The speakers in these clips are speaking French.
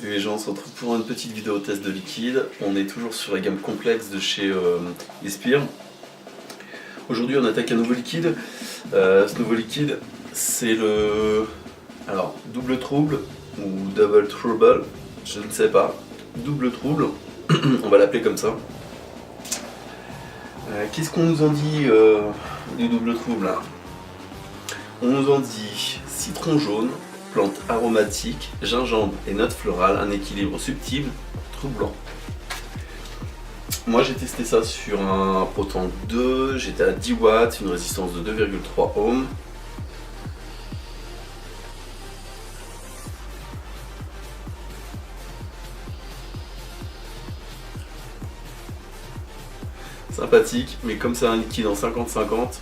Salut les gens, on se retrouve pour une petite vidéo test de liquide. On est toujours sur la gamme complexe de chez Espire. Aujourd'hui on attaque un nouveau liquide. Ce nouveau liquide c'est le double trouble ou double trouble, je ne sais pas. Double trouble, on va l'appeler comme ça. Qu'est-ce qu'on nous en dit du double trouble là? On nous en dit citron jaune, plante aromatique, gingembre et notes florales, un équilibre subtil, troublant. Moi j'ai testé ça sur un potent 2, j'étais à 10 watts, une résistance de 2,3 ohms. Sympathique, mais comme c'est un liquide en 50-50,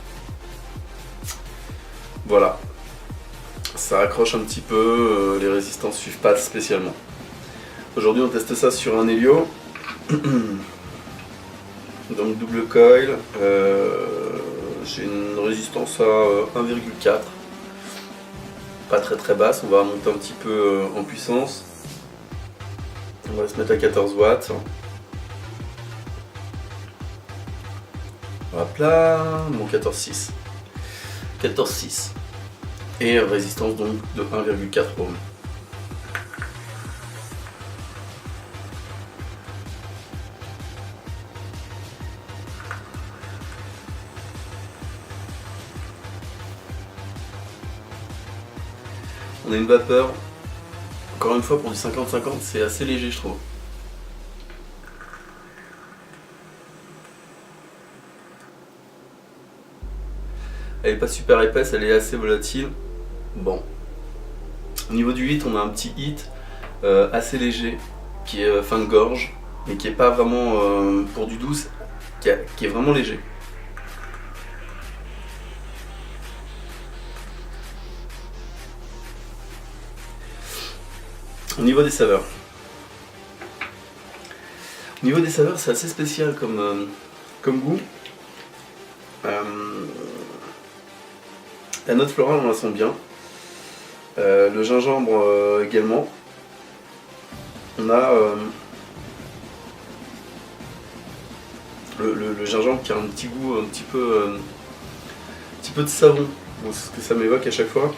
voilà. Ça accroche un petit peu, les résistances suivent pas spécialement. Aujourd'hui on teste ça sur un Helio. Donc double coil, j'ai une résistance à 1,4. Pas très basse, on va monter un petit peu en puissance. On va se mettre à 14 watts. Hop là, mon 14,6. 14,6. Et résistance donc de 1,4 ohms. On a une vapeur, encore une fois pour du 50-50 c'est assez léger je trouve. Elle est pas super épaisse, elle est assez volatile. Bon. Au niveau du hit, on a un petit hit assez léger, qui est fin de gorge, mais qui est pas vraiment pour du douce, qui est vraiment léger. Au niveau des saveurs. Au niveau des saveurs, c'est assez spécial comme goût. La note florale, on la sent bien. Le gingembre également. On a le gingembre qui a un petit goût un petit peu de savon. Bon, c'est ce que ça m'évoque à chaque fois.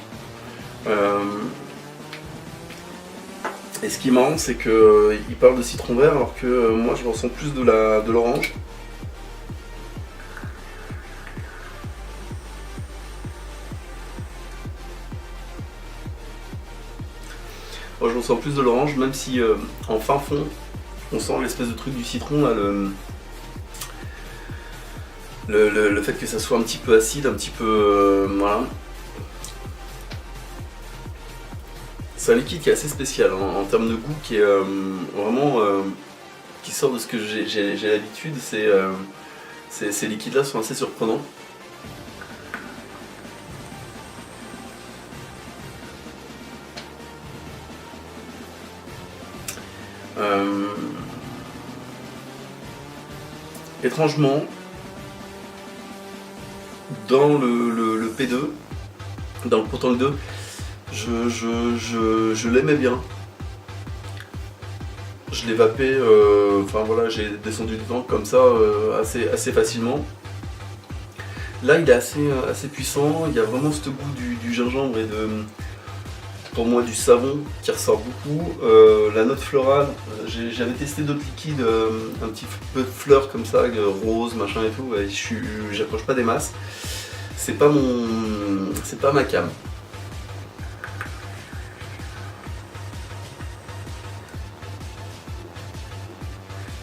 Et ce qui est marrant, c'est qu'il parle de citron vert alors que moi je ressens plus de l'orange. Moi je ressens plus de l'orange, même si en fin fond, on sent l'espèce de truc du citron, là, le fait que ça soit un petit peu acide, un petit peu... voilà. C'est un liquide qui est assez spécial en termes de goût, qui est vraiment... qui sort de ce que j'ai l'habitude. Ces liquides-là sont assez surprenants. Étrangement, dans le P2, dans le Potent 2, je l'aimais bien. Je l'ai vapé, enfin voilà, j'ai descendu dedans comme ça assez facilement. Là il est assez puissant, il y a vraiment ce goût du gingembre et pour moi du savon qui ressort beaucoup. La note florale, j'avais testé d'autres liquides, un petit peu de fleurs comme ça, rose, machin et tout, et j'approche pas des masses. C'est pas ma came.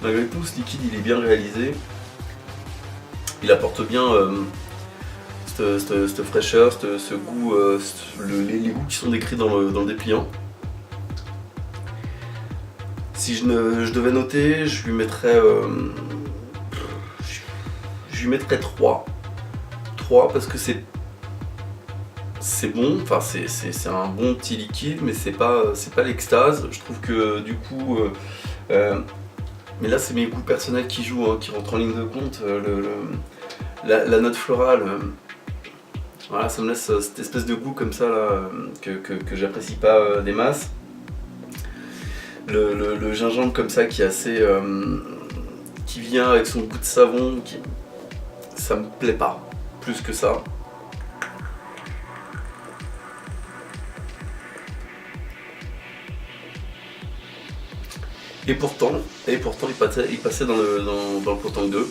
Malgré tout, ce liquide il est bien réalisé. Il apporte bien cette fraîcheur, ce goût, les goûts qui sont décrits dans le dépliant. Si je devais noter, je lui mettrais 3. 3 parce que c'est bon, enfin c'est un bon petit liquide, mais c'est pas l'extase. Je trouve que du coup, mais là c'est mes goûts personnels qui jouent, hein, qui rentrent en ligne de compte. La note florale, voilà, ça me laisse cette espèce de goût comme ça là, que j'apprécie pas des masses. le gingembre comme ça qui est assez... qui vient avec son goût de savon, ça me plaît pas plus que ça. Et pourtant il passait dans le Potang 2.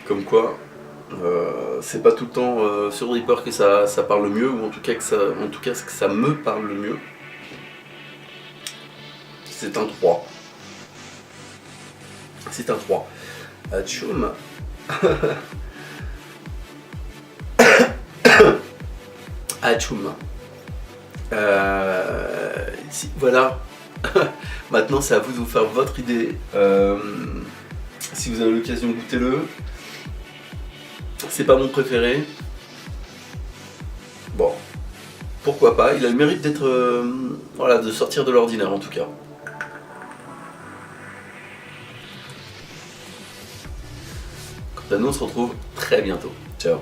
Comme quoi, c'est pas tout le temps sur Reaper que ça parle mieux, ou en tout cas que ça me parle le mieux. C'est un 3. C'est un 3. Tchoum. Tchoum. Voilà. Maintenant, c'est à vous de vous faire votre idée. Si vous avez l'occasion, goûtez-le. C'est pas mon préféré. Bon, pourquoi pas. Il a le mérite d'être, voilà, de sortir de l'ordinaire en tout cas. Quant à nous, on se retrouve très bientôt. Ciao.